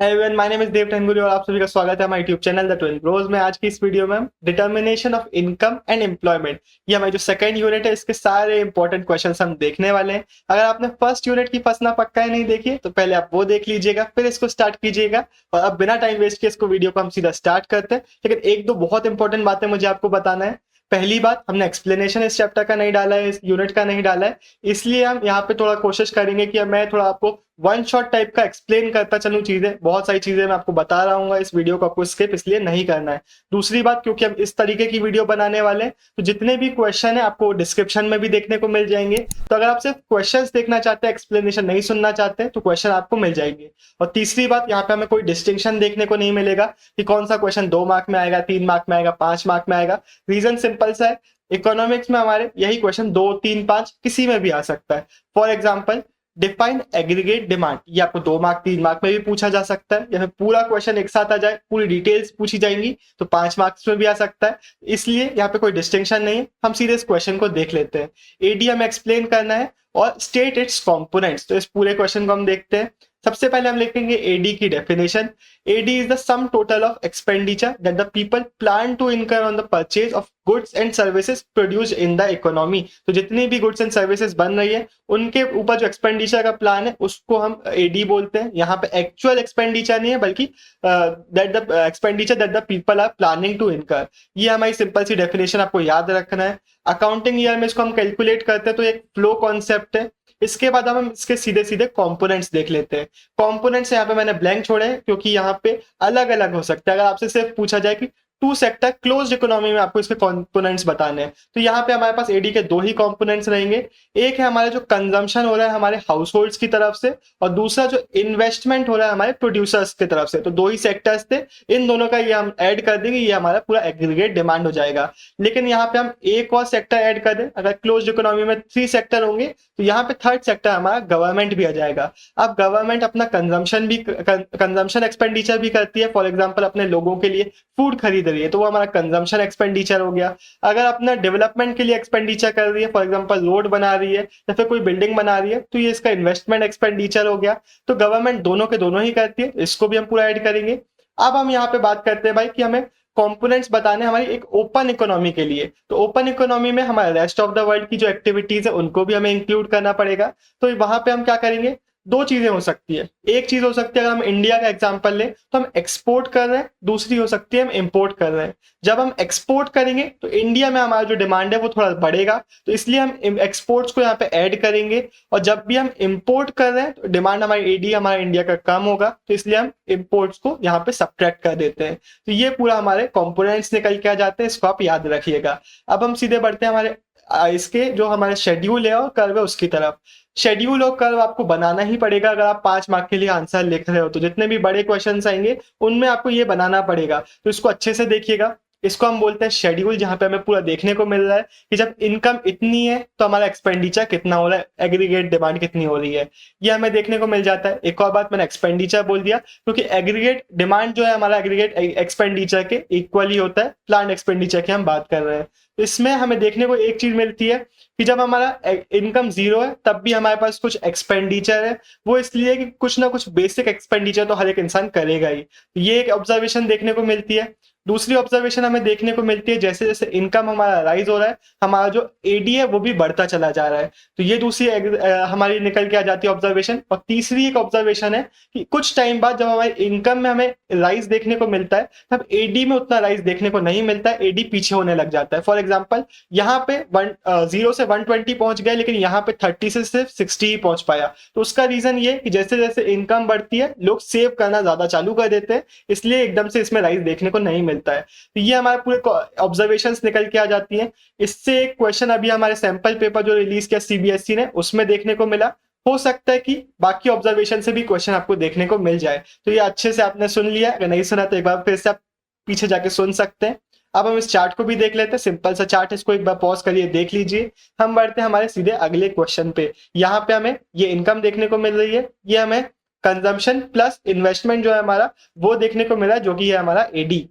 Everyone, my name is Dev Tanguri और आप सभी का स्वागत है हमारे YouTube channel the twin bros में। आज की इस वीडियो में हम determination of income and employment, ये हमारी जो सेकंड यूनिट है, इसके सारे इंपॉर्टेंट क्वेश्चंस हम देखने वाले हैं। अगर आपने फर्स्ट यूनिट की फसना पक्का है नहीं देखी है तो पहले आप वो देख लीजिएगा, फिर इसको स्टार्ट कीजिएगा। और अब बिना टाइम वेस्ट किए इसको वीडियो को हम सीधा स्टार्ट करते हैं। लेकिन एक दो बहुत इंपॉर्टेंट बातें मुझे आपको बताना है। पहली बात, हमने एक्सप्लेनेशन इस चैप्टर का नहीं डाला है, इस यूनिट का नहीं डाला है, इसलिए हम यहाँ पे थोड़ा कोशिश करेंगे कि मैं थोड़ा आपको वन शॉट टाइप का एक्सप्लेन करता चलूं चीजें। बहुत सारी चीजें मैं आपको बता रहा हूँ, इस वीडियो को आपको स्किप इसलिए नहीं करना है। दूसरी बात, क्योंकि हम इस तरीके की वीडियो बनाने वाले हैं तो जितने भी क्वेश्चन है आपको डिस्क्रिप्शन में भी देखने को मिल जाएंगे। तो अगर आप सिर्फ क्वेश्चंस देखना चाहते हैं, एक्सप्लेनेशन नहीं सुनना चाहते हैं, तो क्वेश्चन आपको मिल जाएंगे। और तीसरी बात, यहाँ पे हमें कोई डिस्टिंक्शन देखने को नहीं मिलेगा कि कौन सा क्वेश्चन 2 मार्क में आएगा, 3 मार्क में आएगा, 5 मार्क में आएगा। रीजन सिंपल सा है, इकोनॉमिक्स में हमारे यही क्वेश्चन 2, 3, 5 किसी में भी आ सकता है। For example, define aggregate demand, ये आपको 2 मार्क 3 मार्क में भी पूछा जा सकता है, या फिर पूरा क्वेश्चन एक साथ आ जाए, पूरी डिटेल्स पूछी जाएंगी तो 5 मार्क्स में भी आ सकता है। इसलिए यहाँ पे कोई डिस्टिंक्शन नहीं है, हम सीधे इस क्वेश्चन को देख लेते हैं। एडी हमें एक्सप्लेन करना है और स्टेट इट्स कंपोनेंट्स, तो इस पूरे क्वेश्चन को हम देखते हैं। सबसे पहले हम लिखेंगे एडी की definition. AD is the sum total of expenditure that the people plan to incur on the purchase of goods and services produce in the economy. तो जितनी भी गुड्स एंड सर्विसेज बन रही है उनके ऊपर जो एक्सपेंडिचर का प्लान है उसको हम एडी बोलते हैं। यहाँ पे एक्चुअल एक्सपेंडिचर नहीं है, बल्कि that the expenditure that the people are planning to incur. ये हमारी सिंपल सी डेफिनेशन आपको याद रखना है। अकाउंटिंग ईयर में इसको हम कैलकुलेट करते हैं तो एक फ्लो कॉन्सेप्ट है। इसके बाद हम इसके सीधे सीधे कंपोनेंट्स देख लेते हैं। कंपोनेंट्स यहाँ पे मैंने ब्लैंक छोड़े हैं क्योंकि यहाँ पे अलग अलग हो सकता है। अगर आपसे सिर्फ पूछा जाए कि टू सेक्टर क्लोज्ड इकोनॉमी में आपको इसके कंपोनेंट्स बताने हैं, तो यहाँ पे हमारे पास एडी के 2 ही कंपोनेंट्स रहेंगे। एक है हमारे जो कंजम्पशन हो रहा है हमारे हाउस होल्ड्स की तरफ से, और दूसरा जो इन्वेस्टमेंट हो रहा है हमारे प्रोड्यूसर्स की तरफ से। तो 2 ही सेक्टर्स थे, इन दोनों का ये हम ऐड कर देंगे, ये हमारा पूरा एग्रीगेट डिमांड हो जाएगा। लेकिन यहाँ पे हम एक और सेक्टर ऐड कर दें, अगर क्लोज्ड इकोनॉमी में 3 सेक्टर होंगे तो यहाँ पे थर्ड सेक्टर हमारा गवर्नमेंट भी आ जाएगा। अब गवर्नमेंट अपना कंजम्पशन एक्सपेंडिचर भी करती है। फॉर एग्जाम्पल, अपने लोगों के लिए फूड खरीद रही है तो वो हमारा कंजम्पशन एक्सपेंडिचर हो गया। अगर अपना डेवलपमेंट के लिए एक्सपेंडिचर कर रही है, फॉर एग्जांपल रोड बना रही है या फिर कोई बिल्डिंग बना रही है, तो ये इसका इन्वेस्टमेंट एक्सपेंडिचर हो गया। तो गवर्नमेंट दोनों के दोनों ही करती है, इसको भी हम पूरा ऐड करेंगे। अब हम यहाँ पे बात करते हैं भाई कि हमें कंपोनेंट्स बताने हमारी एक ओपन इकोनॉमी के लिए। तो ओपन इकोनॉमी में हमारे रेस्ट ऑफ द वर्ल्ड की जो एक्टिविटीज है उनको भी हमें इंक्लूड करना पड़ेगा। तो वहां पे हम क्या करेंगे, 2 चीजें हो सकती है। एक चीज हो सकती है, अगर हम इंडिया का एग्जांपल लें तो हम एक्सपोर्ट कर रहे हैं, दूसरी हो सकती है हम इंपोर्ट कर रहे हैं। जब हम एक्सपोर्ट करेंगे तो इंडिया में हमारा जो डिमांड है वो थोड़ा बढ़ेगा, तो इसलिए हम एक्सपोर्ट्स को यहाँ पे ऐड करेंगे। और जब भी हम इंपोर्ट कर रहे हैं तो डिमांड हमारी एडी हमारा इंडिया का कम होगा, तो इसलिए हम इंपोर्ट्स को यहाँ पे सब्ट्रैक्ट कर देते हैं। तो ये पूरा हमारे कंपोनेंट्स निकल के आ जाते हैं, इसको आप याद रखिएगा। अब हम सीधे बढ़ते हैं हमारे इसके जो हमारे शेड्यूल है और कर्व है उसकी तरफ। शेड्यूल और कर्व आपको बनाना ही पड़ेगा अगर आप 5 मार्क के लिए आंसर लिख रहे हो। तो जितने भी बड़े क्वेश्चंस आएंगे उनमें आपको ये बनाना पड़ेगा, तो इसको अच्छे से देखिएगा। इसको हम बोलते हैं शेड्यूल, जहां पे हमें पूरा देखने को मिल रहा है कि जब इनकम इतनी है तो हमारा एक्सपेंडिचर कितना हो रहा है, एग्रीगेट डिमांड कितनी हो रही है, ये हमें देखने को मिल जाता है। एक और बात, मैंने एक्सपेंडिचर बोल दिया क्योंकि एग्रीगेट डिमांड जो है हमारा एग्रीगेट एक्सपेंडिचर के इक्वली होता है। प्लान एक्सपेंडिचर की हम बात कर रहे हैं, तो इसमें हमें देखने को एक चीज मिलती है कि जब हमारा इनकम 0 है तब भी हमारे पास कुछ एक्सपेंडिचर है। वो इसलिए कि कुछ ना कुछ बेसिक एक्सपेंडिचर तो हर एक इंसान करेगा ही। ये एक ऑब्जर्वेशन देखने को मिलती है। दूसरी ऑब्जर्वेशन हमें देखने को मिलती है, जैसे जैसे इनकम हमारा राइज हो रहा है हमारा जो एडी है वो भी बढ़ता चला जा रहा है। तो ये दूसरी हमारी निकल के आ जाती है ऑब्जर्वेशन। और तीसरी एक ऑब्जर्वेशन है कि कुछ टाइम बाद जब हमारी इनकम में हमें राइज देखने को मिलता है तब एडी में उतना राइज देखने को नहीं मिलता है, एडी पीछे होने लग जाता है। फॉर एग्जाम्पल, यहाँ पे 0 से 120 पहुंच गया, लेकिन यहाँ पे 30 से सिर्फ 60 ही पहुंच पाया। तो उसका रीजन ये कि जैसे जैसे इनकम बढ़ती है लोग सेव करना ज्यादा चालू कर देते हैं, इसलिए एकदम से इसमें राइज देखने को नहीं मिलता है। तो ये हमारे पूरे ऑब्जर्वेशंस निकल के आ जाती हैं। इससे एक क्वेश्चन अभी हमारे सैंपल पेपर जो रिलीज किया सीबीएसई ने उसमें देखने को मिला। हो सकता है कि बाकी ऑब्जर्वेशन से भी क्वेश्चन आपको देखने को मिल जाए। तो ये अच्छे से आपने सुन लिया, अगर नहीं सुना तो एक बार फिर से आप पीछे जाके सुन सकते हैं। अब हम इस चार्ट को भी देख लेते हैं, सिंपल सा चार्ट, इसको एक बार पॉज करिए देख लीजिए। हम बढ़ते हैं हमारे सीधे अगले क्वेश्चन पे। यहाँ पे हमें ये इनकम देखने को मिल रही है, ये हमें कंजम्पशन प्लस इन्वेस्टमेंट जो है हमारा वो देखने को मिला है, जो कि है हमारा एडी।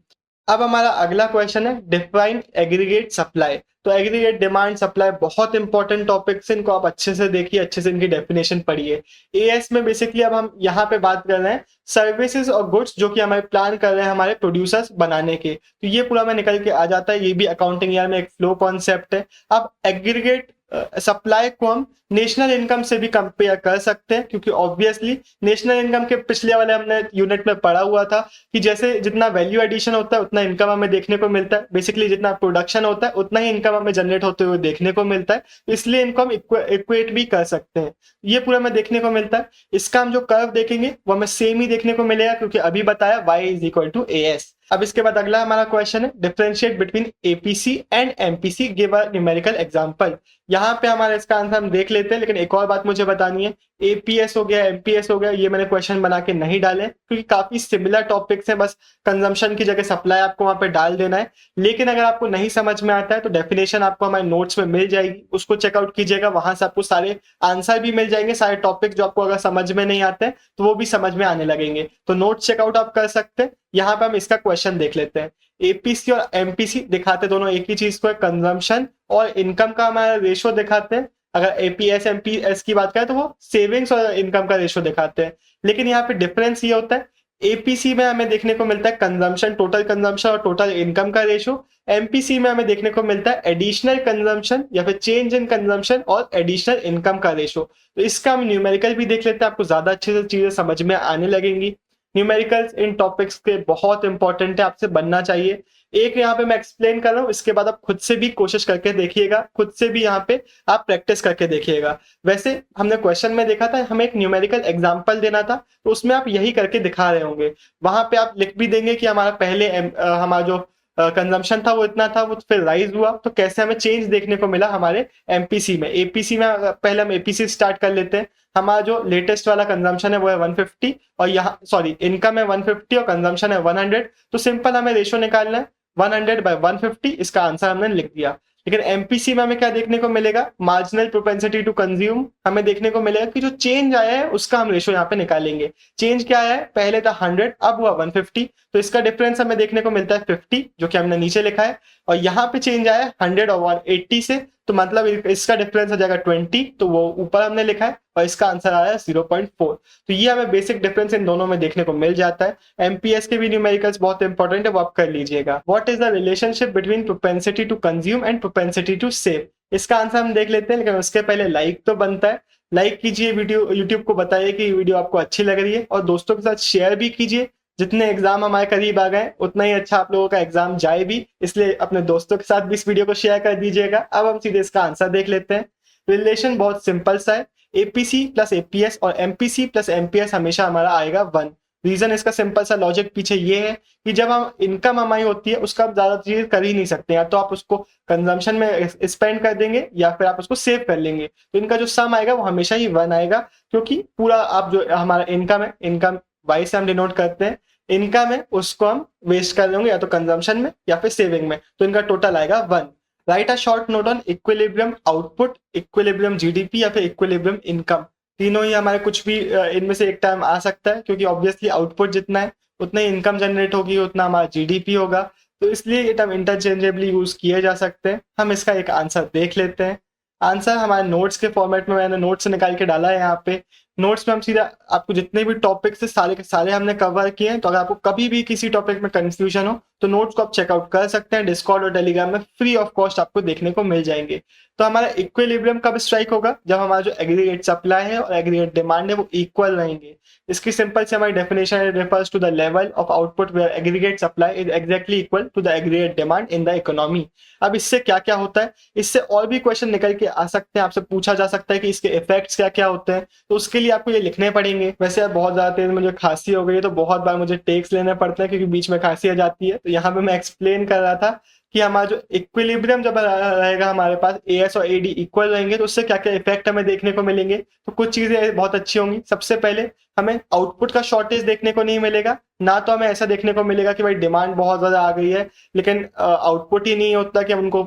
अब हमारा अगला क्वेश्चन है डिफाइन एग्रीगेट सप्लाई। तो एग्रीगेट डिमांड सप्लाई बहुत इंपॉर्टेंट टॉपिक्स हैं, इनको आप अच्छे से देखिए, अच्छे से इनकी डेफिनेशन पढ़िए। एएस में बेसिकली अब हम यहाँ पे बात कर रहे हैं सर्विसेज और गुड्स जो कि हमारे प्लान कर रहे हैं हमारे प्रोड्यूसर्स बनाने के, तो ये पूरा में निकल के आ जाता है। ये भी अकाउंटिंग ईयर में एक फ्लो कॉन्सेप्ट है। अब एग्रीगेट सप्लाई को हम नेशनल इनकम से भी कंपेयर कर सकते हैं, क्योंकि ऑब्वियसली नेशनल इनकम के पिछले वाले हमने यूनिट में पढ़ा हुआ था कि जैसे जितना वैल्यू एडिशन होता है उतना इनकम हमें देखने को मिलता है, बेसिकली जितना प्रोडक्शन होता है उतना ही इनकम हमें जनरेट होते हुए देखने को मिलता है, इसलिए इनको हम इक्वेट भी कर सकते हैं। ये पूरा हमें देखने को मिलता है। इसका हम जो कर्व देखेंगे वो हमें सेम ही देखने को मिलेगा, क्योंकि अभी बताया y is equal to A S. अब इसके बाद अगला हमारा क्वेश्चन है differentiate between APC and MPC, give a numerical example. यहाँ पे हमारा इसका आंसर हम देख लेते हैं, लेकिन एक और बात मुझे बतानी है, एपीएस हो गया एमपीएस हो गया, ये मैंने क्वेश्चन बना के नहीं डाले क्योंकि काफी सिमिलर टॉपिक्स हैं, बस कंजम्पशन की जगह सप्लाई आपको वहां पे डाल देना है। लेकिन अगर आपको नहीं समझ में आता है तो डेफिनेशन आपको हमारे नोट्स में मिल जाएगी, उसको चेकआउट कीजिएगा, वहां से आपको सारे आंसर भी मिल जाएंगे, सारे टॉपिक जो आपको अगर समझ में नहीं आते हैं तो वो भी समझ में आने लगेंगे, तो नोट चेकआउट आप कर सकते हैं। यहाँ पे हम इसका क्वेश्चन देख लेते हैं। एपीसी और एमपीसी दिखाते दोनों एक ही चीज को है, कंजम्पशन और इनकम का हमारा रेशो दिखाते हैं। अगर एपीएस एमपीएस की बात करें तो वो सेविंग्स और इनकम का रेशो दिखाते हैं। लेकिन यहाँ पे डिफरेंस ये होता है, एपीसी में हमें देखने को मिलता है कंजम्पशन, टोटल कंजम्पशन और टोटल इनकम का रेशो। एमपीसी में हमें देखने को मिलता है एडिशनल कंजम्पशन या फिर चेंज इन कंजम्पशन और एडिशनल इनकम का रेशो। तो इसका हम न्यूमेरिकल भी देख लेते हैं, आपको ज्यादा अच्छे से चीजें समझ में आने लगेंगी। न्यूमेरिकल्स इन टॉपिक्स के बहुत इंपॉर्टेंट है, आपसे बनना चाहिए। एक यहाँ पे मैं एक्सप्लेन कर रहा हूँ, इसके बाद आप खुद से भी कोशिश करके देखिएगा, खुद से भी यहाँ पे आप प्रैक्टिस करके देखिएगा। वैसे हमने क्वेश्चन में देखा था हमें एक न्यूमेरिकल एग्जांपल देना था, तो उसमें आप यही करके दिखा रहे होंगे। वहां पे आप लिख भी देंगे कि हमारा पहले हमारा जो कंजम्पशन था वो इतना था, वो फिर राइज हुआ, तो कैसे हमें चेंज देखने को मिला हमारे एमपीसी में। एपीसी में पहले हम एपीसी स्टार्ट कर लेते हैं। हमारा जो लेटेस्ट वाला कंजम्पशन है वो है 150 और यहाँ सॉरी इनकम है 150 और कंजम्पशन है 100, तो सिंपल हमें रेशो निकालना है 100 बाय 150, इसका आंसर हमने लिख दिया। लेकिन एमपीसी में हमें क्या देखने को मिलेगा, मार्जिनल प्रोपेंसिटी टू कंज्यूम, हमें देखने को मिलेगा कि जो चेंज आया है उसका हम रेशो यहाँ पे निकालेंगे। चेंज क्या आया है, पहले था 100 अब हुआ 150, तो इसका डिफरेंस हमें देखने को मिलता है 50, जो कि हमने नीचे लिखा है। और यहाँ पे चेंज आया है 100 और 180 से, तो मतलब इसका डिफरेंस हो जाएगा 20, तो वो ऊपर हमने लिखा है, और इसका आंसर आया 0.4। तो ये हमें बेसिक डिफरेंस इन दोनों में देखने को मिल जाता है। एमपीएस के भी न्यूमेरिकल्स बहुत इंपॉर्टेंट है, वो आप कर लीजिएगा। What is the relationship between propensity to consume and propensity to save, इसका आंसर हम देख लेते हैं, लेकिन उसके पहले लाइक तो बनता है। लाइक कीजिए वीडियो, यूट्यूब को बताइए कि वीडियो आपको अच्छी लग रही है, और दोस्तों के साथ शेयर भी कीजिए। जितने एग्जाम हमारे करीब आ गए उतना ही अच्छा आप लोगों का एग्जाम जाए भी, इसलिए अपने दोस्तों के साथ भी इस वीडियो को शेयर कर दीजिएगा। अब हम सीधे इसका आंसर देख लेते हैं। रिलेशन बहुत सिंपल सा है, एपीसी प्लस एपीएस और एमपीसी प्लस एमपीएस हमेशा हमारा आएगा 1। रीजन इसका सिंपल सा लॉजिक पीछे ये है कि जब हम इनकम हमारी होती है उसका आप ज्यादा चीज कर ही नहीं सकते, या तो आप उसको कंजम्पशन में स्पेंड कर देंगे या फिर आप उसको सेव कर लेंगे, तो इनका जो सम आएगा वो हमेशा ही 1 आएगा, क्योंकि पूरा आप जो हमारा इनकम है, इनकम वाई से हम डिनोट करते हैं, इनकम है उसको हम वेस्ट कर देंगे या तो कंजम्पशन में या फिर सेविंग में, तो इनका टोटल आएगा 1। Right a short note on equilibrium output, equilibrium GDP या फिर इक्विलिब्रियम इनकम, तीनों ही हमारे कुछ भी इनमें से एक टाइम आ सकता है, क्योंकि ऑब्वियसली आउटपुट जितना है उतना ही इनकम जनरेट होगी, उतना हमारा जीडीपी होगा, तो इसलिए ये टर्म इंटरचेंजेबली यूज किए जा सकते हैं। हम इसका एक आंसर देख लेते हैं। आंसर हमारे नोट्स के फॉर्मेट में मैंने नोट्स से निकाल के डाला है। यहाँ पे नोट्स में हम सीधा आपको जितने भी टॉपिक से सारे के सारे हमने कवर किए हैं, तो अगर आपको कभी भी किसी टॉपिक में कंफ्यूजन हो तो नोट्स को आप चेकआउट कर सकते हैं, डिस्कॉर्ड और टेलीग्राम में फ्री ऑफ कॉस्ट आपको देखने को मिल जाएंगे। तो हमारा इक्विलिब्रियम कब स्ट्राइक होगा, जब हमारा जो एग्रीगेट सप्लाई है और एग्रीगेट डिमांड है वो इक्वल रहेंगे। इसकी सिंपल से हमारी definition refers to the level of output where aggregate supply is exactly equal to the aggregate demand in the economy. अब इससे क्या क्या होता है, इससे और भी क्वेश्चन निकल के आ सकते हैं, आपसे पूछा जा सकता है कि इसके इफेक्ट्स क्या क्या होते हैं, तो उसके लिए आपको ये लिखने पड़ेंगे। वैसे बहुत ज्यादा तेज मुझे खांसी हो गई है, तो बहुत बार मुझे टेक्स लेने पड़ते हैं क्योंकि बीच में खांसी आ जाती है। तो यहाँ पे मैं एक्सप्लेन कर रहा था कि हमारा जो इक्विलिब्रियम जब रहेगा हमारे पास एएस और एडी इक्वल रहेंगे, तो उससे क्या क्या इफेक्ट हमें देखने को मिलेंगे। तो कुछ चीजें बहुत अच्छी होंगी। सबसे पहले हमें आउटपुट का शॉर्टेज देखने को नहीं मिलेगा, ना तो हमें ऐसा देखने को मिलेगा कि भाई डिमांड बहुत ज़्यादा आ गई है लेकिन आउटपुट ही नहीं होता कि हम उनको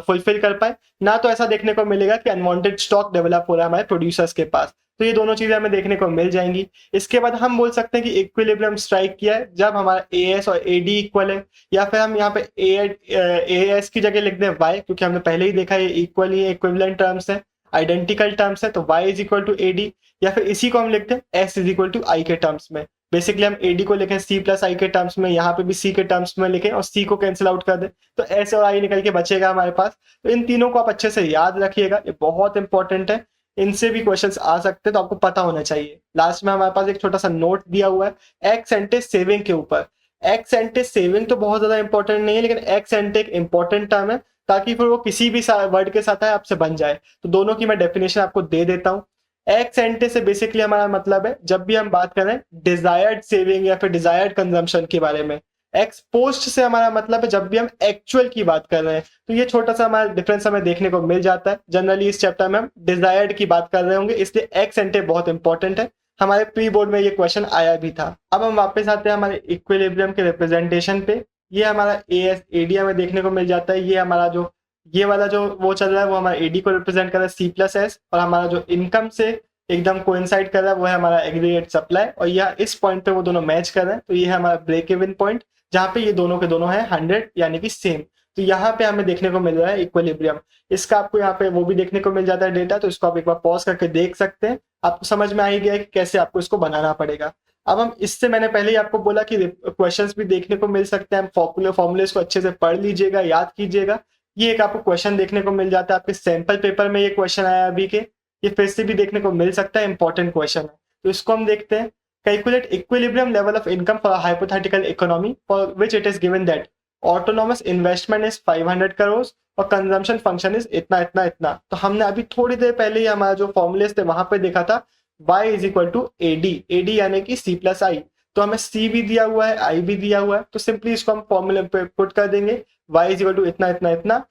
फुलफिल कर पाए, ना तो ऐसा देखने को मिलेगा कि अनवांटेड स्टॉक डेवलप हो रहा है हमारे प्रोड्यूसर्स के पास। तो ये दोनों चीज़ें हमें देखने को मिल जाएंगी। इसके बाद हम बोल सकते हैं कि इक्विलिब्रियम स्ट्राइक किया है जब हमारा एएस और एडी इक्वल है, या फिर हम यहाँ पे एएस की जगह लिख दें वाई, क्योंकि हमने पहले ही देखा है इक्वल ही इक्विवेलेंट टर्म्स है, आइडेंटिकल टर्म्स है, तो y is equal to AD, या फिर इसी को हम लिखते हैं s is equal to I के टर्म्स में। बेसिकली हम एडी को लिखें c प्लस आई के टर्म्स में, यहाँ पे भी c के टर्म्स में लिखें और c को कैंसिल आउट कर दें, तो s और i निकल के बचेगा हमारे पास। तो इन तीनों को आप अच्छे से याद रखिएगा, ये बहुत इंपॉर्टेंट है, इनसे भी क्वेश्चंस आ सकते हैं, तो आपको पता होना चाहिए। लास्ट में हमारे पास एक छोटा सा नोट दिया हुआ है एक्स एंटे सेविंग के ऊपर। एक्स एंटे सेविंग तो बहुत ज्यादा इंपॉर्टेंट नहीं है, लेकिन एक्स एंटे एक इंपॉर्टेंट टर्म है, ताकि फिर वो किसी भी वर्ड के साथ है आपसे बन जाए। तो दोनों की मैं डेफिनेशन आपको दे देता हूँ। एक्स एंटे से बेसिकली हमारा मतलब है जब भी हम बात करें डिजायर्ड सेविंग या फिर डिजायर्ड कंजम्पशन के बारे में। एक्स पोस्ट से हमारा मतलब है जब भी हम एक्चुअल की बात कर रहे हैं। तो ये छोटा सा हमारा डिफरेंस हमें देखने को मिल जाता है। जनरली इस चैप्टर में हम डिजायर्ड की बात कर रहे होंगे, इसलिए एक्स एंटे बहुत इंपॉर्टेंट है। हमारे प्री बोर्ड में ये क्वेश्चन आया भी था। अब हम वापस आते हैं हमारे इक्विलिब्रियम के रिप्रेजेंटेशन पे। ये हमारा एएस एडी हमें देखने को मिल जाता है। ये हमारा जो ये वाला जो वो चल रहा है वो हमारा एडी को रिप्रेजेंट कर रहा है सी प्लस एस, और हमारा जो इनकम से एकदम कोइंसाइड कर रहा है वो है हमारा एग्रीगेट सप्लाई, और यह इस पॉइंट पे वो दोनों मैच कर रहे हैं। तो ये है हमारा ब्रेक इवन पॉइंट, जहाँ पे ये दोनों के दोनों है 100 यानी कि सेम। तो यहाँ पे हमें देखने को मिल रहा है इक्विलिब्रियम। इसका आपको यहाँ पे वो भी देखने को मिल जाता है डेटा, तो इसको आप एक बार पॉज करके देख सकते हैं। आपको समझ में आ ही गया है कि कैसे आपको इसको बनाना पड़ेगा। अब हम इससे मैंने पहले ही आपको बोला कि क्वेश्चंस भी देखने को मिल सकते हैं। फॉर्मूलेस को अच्छे से पढ़ लीजिएगा, याद कीजिएगा। ये एक आपको क्वेश्चन देखने को मिल जाता है आपके सैंपल पेपर में, ये क्वेश्चन आया अभी के, ये फिर से भी देखने को मिल सकता है, इंपॉर्टेंट क्वेश्चन है। तो इसको हम देखते हैं। Calculate equilibrium level of income for hypothetical economy for which it is given that autonomous investment is 500 crore और कंजम्पशन फंक्शन इज इतना इतना इतना। तो हमने अभी थोड़ी देर पहले ही हमारा जो फॉर्मुलेस थे वहां पे देखा था y is equal to AD, AD यानी कि c प्लस आई। तो हमें c भी दिया हुआ है, i भी दिया हुआ है, तो सिंपली इसको हम फॉर्मूले पे पुट कर देंगे। y इज इक्वल टू इतना इतना इतना,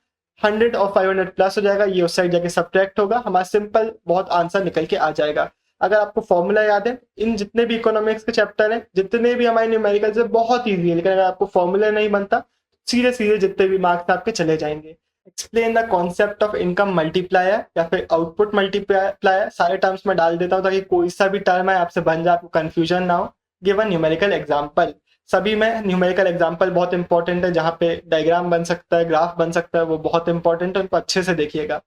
100 और 500 प्लस हो जाएगा, ये उस साइड जाके सब्ट्रैक्ट होगा, हमारा सिंपल बहुत आंसर निकल के आ जाएगा। अगर आपको फॉर्मूला याद है, इन जितने भी इकोनॉमिक्स के चैप्टर हैं, जितने भी हमारे न्यूमेरिकल्स है, बहुत ईजी है, लेकिन अगर आपको फॉर्मूला नहीं बनता, सीधे सीधे जितने भी मार्क्स आपके चले जाएंगे। Explain the concept of income multiplier या फिर आउटपुट मल्टीप्लायर, सारे टर्म्स में डाल देता हूँ ताकि कोई सा भी टर्म है आपसे बन जाए, आपको कंफ्यूजन ना हो। गिवन न्यूमेरिकल एग्जाम्पल, सभी में न्यूमेरिकल एग्जाम्पल बहुत इंपॉर्टेंट है, जहाँ पे डायग्राम बन सकता है, ग्राफ बन सकता है, वो बहुत इंपॉर्टेंट है, उनको अच्छे से देखिएगा।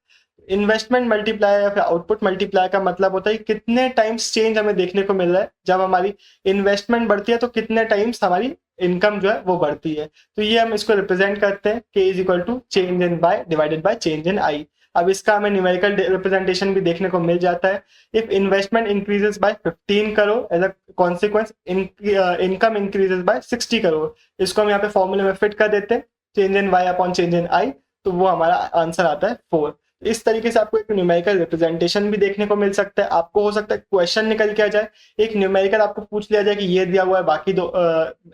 इन्वेस्टमेंट मल्टीप्लायर या फिर आउटपुट मल्टीप्लायर का मतलब होता है कितने टाइम्स चेंज हमें देखने को मिल रहा है। जब हमारी इन्वेस्टमेंट बढ़ती है तो कितने टाइम्स हमारी इनकम जो है वो बढ़ती है। तो ये हम इसको रिप्रेजेंट करते हैं k is equal to change in by divided by change in I. अब इसका हमें न्यूमेरिकल रिप्रेजेंटेशन भी देखने को मिल जाता है। If investment increases by 15 crore as a consequence income increases by 60 crore. इसको हम यहाँ पे फॉर्मूले में फिट कर देते हैं, change in y upon change in I, तो वो हमारा आंसर आता है 4। इस तरीके से आपको एक न्यूमेरिकल रिप्रेजेंटेशन भी देखने को मिल सकता है। आपको हो सकता है क्वेश्चन निकल के आ जाए, एक न्यूमेरिकल आपको पूछ लिया जाए कि ये दिया हुआ है, बाकी दो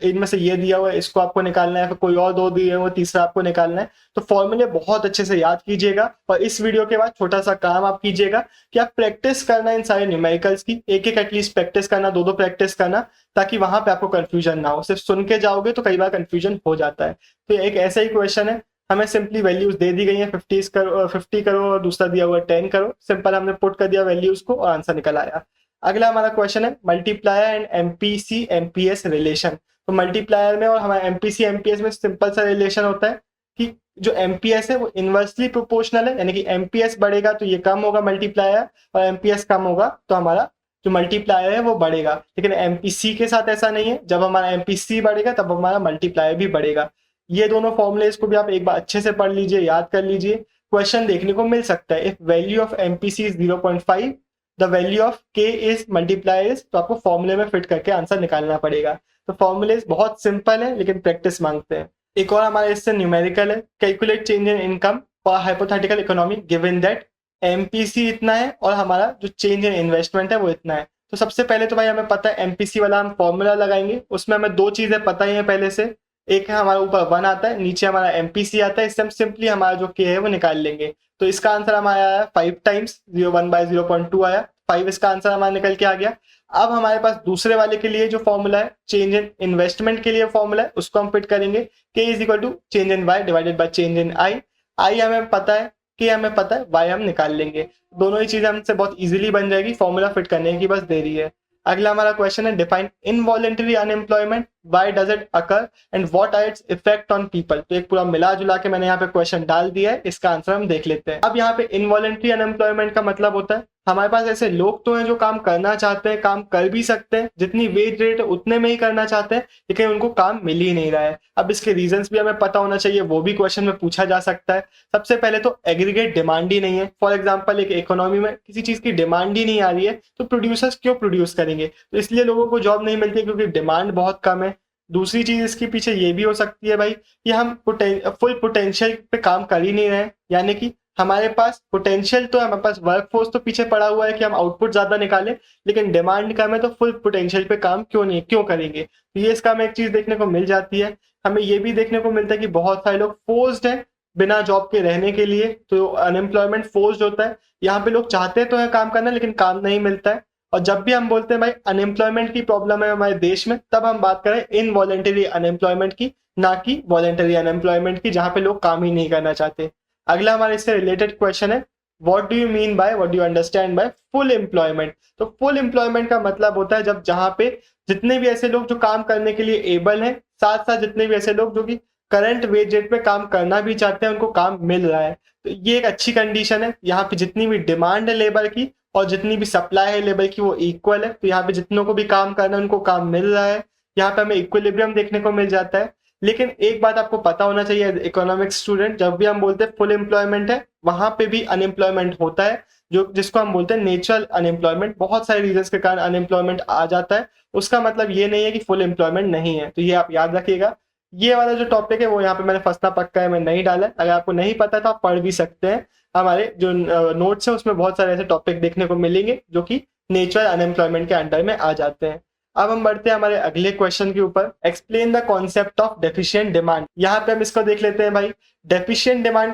इनमें से ये दिया हुआ है, इसको आपको निकालना है, फिर कोई और दो दिए हुए तीसरा आपको निकालना है। तो फॉर्मूले बहुत अच्छे से याद कीजिएगा, और इस वीडियो के बाद छोटा सा काम आप कीजिएगा कि आप प्रैक्टिस करना इन सारे न्यूमेरिकल्स की, एक एक एटलीस्ट प्रैक्टिस करना, दो दो प्रैक्टिस करना, ताकि वहां पे आपको कंफ्यूजन ना हो। सिर्फ सुन के जाओगे तो कई बार कंफ्यूजन हो जाता है। तो एक ऐसा ही क्वेश्चन है, हमें सिंपली वैल्यूज दे दी गई हैं 50 करोड़ और दूसरा दिया हुआ 10 करोड़। सिंपल हमने पुट कर दिया वैल्यूज को और आंसर निकल आया। अगला हमारा क्वेश्चन है multiplier and MPC MPS relation. तो मल्टीप्लायर में और हमारा एमपीसी एमपीएस में सिंपल सा रिलेशन होता है कि जो एमपीएस है वो इनवर्सली प्रोपोर्शनल है, यानी कि एमपीएस बढ़ेगा तो ये कम होगा मल्टीप्लायर, और एमपीएस कम होगा तो हमारा जो मल्टीप्लायर है वो बढ़ेगा। लेकिन एमपीसी के साथ ऐसा नहीं है, जब हमारा एमपीसी बढ़ेगा तब हमारा मल्टीप्लायर भी बढ़ेगा। ये दोनों फॉर्मुलेस को भी आप एक बार अच्छे से पढ़ लीजिए, याद कर लीजिए, क्वेश्चन देखने को मिल सकता है। If value of MPC is 0.5, the value of के इज मल्टीप्लायर इज, तो आपको फॉर्मूले में फिट करके आंसर निकालना पड़ेगा। तो फॉर्मुलेस बहुत सिंपल है लेकिन प्रैक्टिस मांगते हैं। एक और हमारे इससे न्यूमेरिकल है, calculate change in income for hypothetical economy given that MPC इतना है और हमारा जो चेंज इन इन्वेस्टमेंट है वो इतना है। तो सबसे पहले तो भाई हमें पता है एमपीसी वाला हम फॉर्मूला लगाएंगे, उसमें हमें दो चीजें पता ही है पहले से। एक है हमारा ऊपर 1 आता है, नीचे हमारा एमपीसी आता है, इससे हम सिंपली हमारा जो के है वो निकाल लेंगे। तो इसका आंसर हमारा आया 5 टाइम्स 1/0.2 आया, 5 इसका आंसर हमारा निकल के आ गया। अब हमारे पास दूसरे वाले के लिए जो फॉर्मूला है चेंज इन इन्वेस्टमेंट के लिए फॉर्मूला है, उसको हम फिट करेंगे K is equal to change in Y divided by change in I. I हमें पता है, के हमें पता है, वाई हम निकाल लेंगे। दोनों ही चीजें हमसे बहुत इजीली बन जाएगी, फॉर्मूला फिट करने की बस देरी है। अगला हमारा क्वेश्चन है define involuntary unemployment, why does it occur and what are its effect on people. तो एक पूरा मिला जुला के मैंने यहाँ पे क्वेश्चन डाल दिया है, इसका आंसर हम देख लेते हैं। अब यहाँ पे इनवॉलेंटरी अनएम्प्लॉयमेंट का मतलब होता है हमारे पास ऐसे लोग तो हैं जो काम करना चाहते हैं, काम कर भी सकते हैं, जितनी वेज रेट है उतने में ही करना चाहते हैं, लेकिन उनको काम मिल ही नहीं रहा है। अब इसके रीजंस भी हमें पता होना चाहिए, वो भी क्वेश्चन में पूछा जा सकता है। सबसे पहले तो एग्रीगेट डिमांड ही नहीं है। फॉर एग्जांपल एक इकोनॉमी में किसी चीज की डिमांड ही नहीं आ रही है तो प्रोड्यूसर्स क्यों प्रोड्यूस करेंगे, तो इसलिए लोगों को जॉब नहीं मिलती क्योंकि डिमांड बहुत कम है। दूसरी चीज इसके पीछे ये भी हो सकती है भाई कि हम फुल पोटेंशियल पे काम कर ही नहीं रहे, यानी कि हमारे पास पोटेंशियल तो है, हमारे पास वर्कफोर्स तो पीछे पड़ा हुआ है कि हम आउटपुट ज्यादा निकालें, लेकिन डिमांड कम है तो फुल पोटेंशियल पे काम क्यों करेंगे। तो ये इसका हमें एक चीज देखने को मिल जाती है। हमें ये भी देखने को मिलता है कि बहुत सारे लोग फोर्स्ड हैं बिना जॉब के रहने के लिए, तो अनएम्प्लॉयमेंट फोर्स्ड होता है। यहाँ पे लोग चाहते तो है काम करना लेकिन काम नहीं मिलता है। और जब भी हम बोलते हैं भाई अनएम्प्लॉयमेंट की प्रॉब्लम है हमारे देश में, तब हम बात करें इनवॉलेंटरी अनएम्प्लॉयमेंट की, ना कि वॉलेंटरी अनएम्प्लॉयमेंट की जहां पे लोग काम ही नहीं करना चाहते। अगला हमारे इससे रिलेटेड क्वेश्चन है what do you mean by, what do you understand by full employment. तो फुल एम्प्लॉयमेंट का मतलब होता है जब जहां पे जितने भी ऐसे लोग जो काम करने के लिए एबल हैं, साथ साथ जितने भी ऐसे लोग जो कि करंट वेज रेट पे काम करना भी चाहते हैं उनको काम मिल रहा है। तो ये एक अच्छी कंडीशन है। यहाँ पे जितनी भी डिमांड है लेबर की और जितनी भी सप्लाई है लेबर की वो इक्वल है, तो यहाँ पे जितनों को भी काम करना है उनको काम मिल रहा है। यहाँ पे हमें इक्विलिब्रियम देखने को मिल जाता है। लेकिन एक बात आपको पता होना चाहिए इकोनॉमिक्स स्टूडेंट, जब भी हम बोलते हैं फुल एम्प्लॉयमेंट है वहां पे भी अनएम्प्लॉयमेंट होता है, जो जिसको हम बोलते हैं नेचुरल अनएम्प्लॉयमेंट। बहुत सारे रीजंस के कारण अनएम्प्लॉयमेंट आ जाता है, उसका मतलब ये नहीं है कि फुल एम्प्लॉयमेंट नहीं है। तो ये आप याद रखिएगा। ये वाला जो टॉपिक है वो यहाँ पे मैंने फंसना पक्का है, मैं नहीं डाला है। अगर आपको नहीं पता तो आप पढ़ भी सकते हैं, हमारे जो नोट्स है उसमें बहुत सारे ऐसे टॉपिक देखने को मिलेंगे जो कि नेचुरल अनएम्प्लॉयमेंट के अंडर में आ जाते हैं। अब हम बढ़ते हैं हमारे अगले क्वेश्चन के ऊपर, explain the concept of deficient demand. यहाँ पे हम इसको देख लेते हैं भाई। डेफिशिएंट डिमांड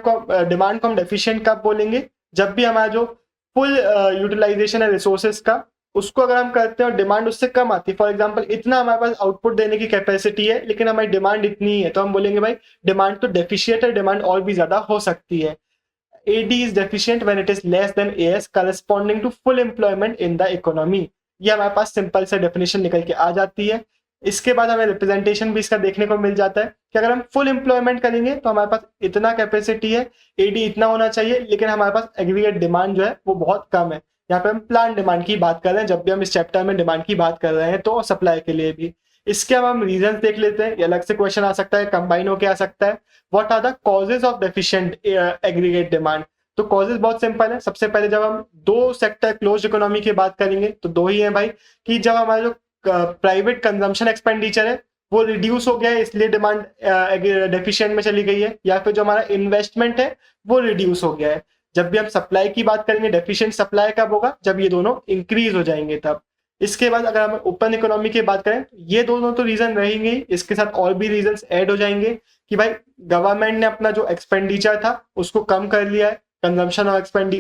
को हम डेफिशिएंट कब बोलेंगे, जब भी हमारा जो फुल यूटिलाइजेशन है रिसोर्सेज का उसको अगर हम करते हैं और डिमांड उससे कम आती है। फॉर एग्जांपल इतना हमारे पास आउटपुट देने की कैपेसिटी है लेकिन हमारी डिमांड इतनी ही है, तो हम बोलेंगे भाई डिमांड तो डेफिशिएंट है, डिमांड और भी ज्यादा हो सकती है। AD is deficient when it is less than AS corresponding to full employment in the economy। ये हमारे पास सिंपल से डेफिनेशन निकल के आ जाती है। इसके बाद हमें रिप्रेजेंटेशन भी इसका देखने को मिल जाता है कि अगर हम फुल एम्प्लॉयमेंट करेंगे तो हमारे पास इतना कैपेसिटी है, AD इतना होना चाहिए, लेकिन हमारे पास एग्रीगेट डिमांड जो है वो बहुत कम है। यहाँ पे हम प्लान डिमांड की बात कर रहे हैं, जब भी हम इस चैप्टर में डिमांड की बात कर रहे हैं तो सप्लाई के लिए भी। इसके अब हम रीजन देख लेते हैं, ये अलग से क्वेश्चन आ सकता है, कंबाइन होके आ सकता है। What are the causes of deficient aggregate demand. तो कॉजेज बहुत सिंपल है। सबसे पहले जब हम दो सेक्टर क्लोज इकोनॉमी की बात करेंगे तो दो ही है भाई, कि जब हमारा जो प्राइवेट कंजम्पशन एक्सपेंडिचर है वो रिड्यूस हो गया है इसलिए डिमांड डेफिशिएंट में चली गई है, या फिर जो हमारा इन्वेस्टमेंट है वो रिड्यूस हो गया है। जब भी हम सप्लाई की बात करेंगे डेफिशिएंट सप्लाई कब होगा, जब ये दोनों इंक्रीज हो जाएंगे तब। इसके बाद अगर हम ओपन इकोनॉमी की बात करें ये दोनों तो रीजन रहेंगे, इसके साथ और भी रीजन ऐड हो जाएंगे कि भाई गवर्नमेंट ने अपना जो एक्सपेंडिचर था उसको कम कर लिया है, कंजम्पशन और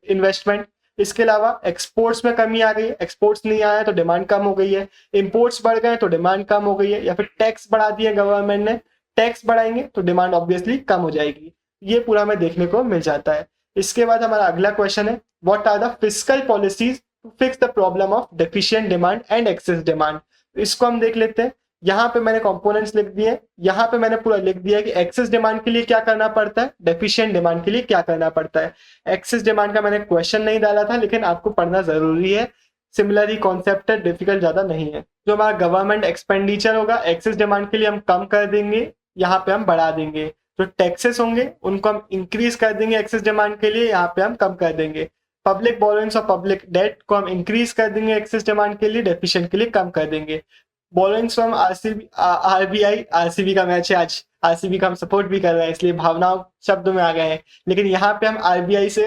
इन्वेस्टमेंट। इसके अलावा एक्सपोर्ट्स में कमी आ गई है, एक्सपोर्ट्स नहीं आया तो डिमांड कम हो गई है, इंपोर्ट्स बढ़ गए तो डिमांड कम हो गई है, या फिर टैक्स बढ़ा दिया गवर्नमेंट ने, टैक्स बढ़ाएंगे तो डिमांड ऑब्वियसली कम हो जाएगी। ये पूरा हमें देखने को मिल जाता है। इसके बाद हमारा अगला क्वेश्चन है what are the fiscal policies to fix the problem of deficient demand and excess demand. इसको हम देख लेते हैं। यहाँ पे मैंने कंपोनेंट्स लिख दिए, यहाँ पे मैंने पूरा लिख दिया कि एक्सेस डिमांड के लिए क्या करना पड़ता है, डेफिशिएंट डिमांड के लिए क्या करना पड़ता है। एक्सेस डिमांड का मैंने क्वेश्चन नहीं डाला था लेकिन आपको पढ़ना जरूरी है, सिमिलर ही कॉन्सेप्ट है, डिफिकल्ट ज्यादा नहीं है। जो हमारा गवर्नमेंट एक्सपेंडिचर होगा एक्सेस डिमांड के लिए हम कम कर देंगे, यहाँ पे हम बढ़ा देंगे। जो टैक्सेस होंगे उनको हम इंक्रीज कर देंगे एक्सेस डिमांड के लिए, यहाँ पे हम कम कर देंगे। पब्लिक बोरोइंग्स और पब्लिक डेट को हम इंक्रीज कर देंगे एक्सेस डिमांड के लिए, डेफिशिएंट के लिए कम कर देंगे। बोरोइंग्स फ्रॉम आरबीआई, आरसीबी का मैच है आज, आरसीबी का हम सपोर्ट भी कर रहे हैं इसलिए भावनाओं शब्दों में आ गए हैं, लेकिन यहाँ पे हम आरबीआई से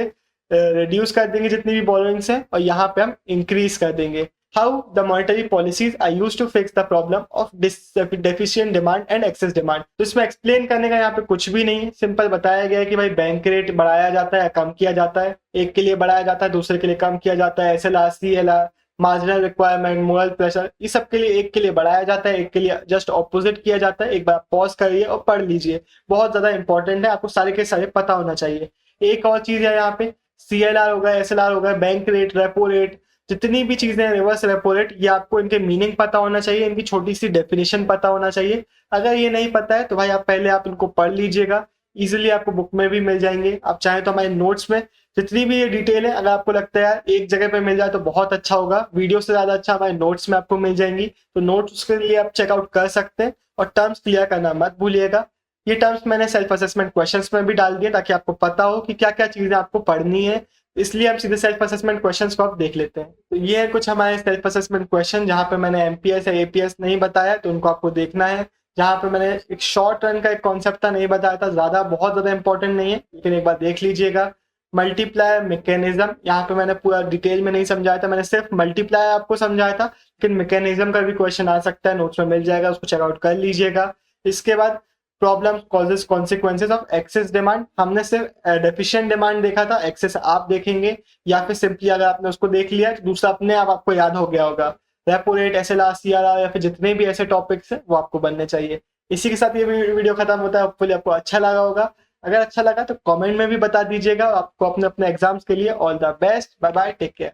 रिड्यूस कर देंगे जितनी भी बोरोइंग्स हैं और यहाँ पे हम इंक्रीज कर देंगे। How the monetary policies are used to fix the problem of deficient demand and excess demand. तो इसमें एक्सप्लेन करने का यहाँ पे कुछ भी नहीं है, सिंपल बताया गया है कि भाई बैंक रेट बढ़ाया जाता है कम किया जाता है, एक के लिए बढ़ाया जाता है दूसरे के लिए कम किया जाता है, SLR CLR marginal requirement, moral pressure, इस सब के लिए एक के लिए बढ़ाया जाता है, एक के लिए जस्ट ऑपोजिट किया जाता है। एक बार पॉज करिए और पढ़ लीजिए, बहुत ज्यादा इंपॉर्टेंट है, आपको सारे के सारे पता होना चाहिए। एक और चीज है यहाँ पे, CLR हो गया, SLR हो गया, बैंक रेट, रेपो रेट, जितनी भी चीजें हैं, रिवर्स रेपो रेट, ये आपको इनके मीनिंग पता होना चाहिए, इनकी छोटी सी डेफिनेशन पता होना चाहिए। अगर ये नहीं पता है तो भाई आप पहले आप इनको पढ़ लीजिएगा, इजिली आपको बुक में भी मिल जाएंगे। आप चाहें तो हमारे नोट्स में जितनी भी ये डिटेल है, अगर आपको लगता है यार एक जगह पे मिल जाए तो बहुत अच्छा होगा, वीडियो से ज्यादा अच्छा हमारे नोट्स में आपको मिल जाएंगी, तो नोट्स के लिए आप चेकआउट कर सकते हैं। और टर्म्स क्लियर करना मत भूलिएगा। ये टर्म्स मैंने सेल्फ असेसमेंट क्वेश्चंस में भी डाल दिए ताकि आपको पता हो कि क्या क्या चीजें आपको पढ़नी है, इसलिए हम सीधे सेल्फ असेसमेंट क्वेश्चंस को आप देख लेते हैं। तो ये है कुछ हमारे सेल्फ असेसमेंट क्वेश्चन, जहां पे मैंने MPS या APS नहीं बताया, तो उनको आपको देखना है। जहां पे मैंने एक शॉर्ट रन का एक कॉन्सेप्ट था, नहीं बताया था, ज्यादा बहुत ज्यादा इंपॉर्टेंट नहीं है, लेकिन एक बार देख लीजिएगा। मल्टीप्लायर मैकेनिज्म, यहाँ पे मैंने पूरा डिटेल में नहीं समझाया था, मैंने सिर्फ मल्टीप्लायर आपको समझाया था, लेकिन मैकेनिज्म का भी क्वेश्चन आ सकता है, नोट्स में मिल जाएगा, उसको चेकआउट कर लीजिएगा। इसके बाद problems, causes, consequences of excess demand, हमने सिर्फ डेफिशिएंट डिमांड देखा था, एक्सेस आप देखेंगे, या फिर सिंपली अगर आपने उसको देख लिया तो दूसरा अपने आप आपको याद हो गया होगा। रेपो रेट, SLR, CRR, या फिर जितने भी ऐसे टॉपिक्स हैं वो आपको बनने चाहिए। इसी के साथ ये वीडियो खत्म होता है, होपफुली आपको अच्छा लगा होगा। अगर अच्छा लगा तो कमेंट में भी बता दीजिएगा। आपको अपने अपने एग्जाम्स के लिए all the best, bye bye, take care.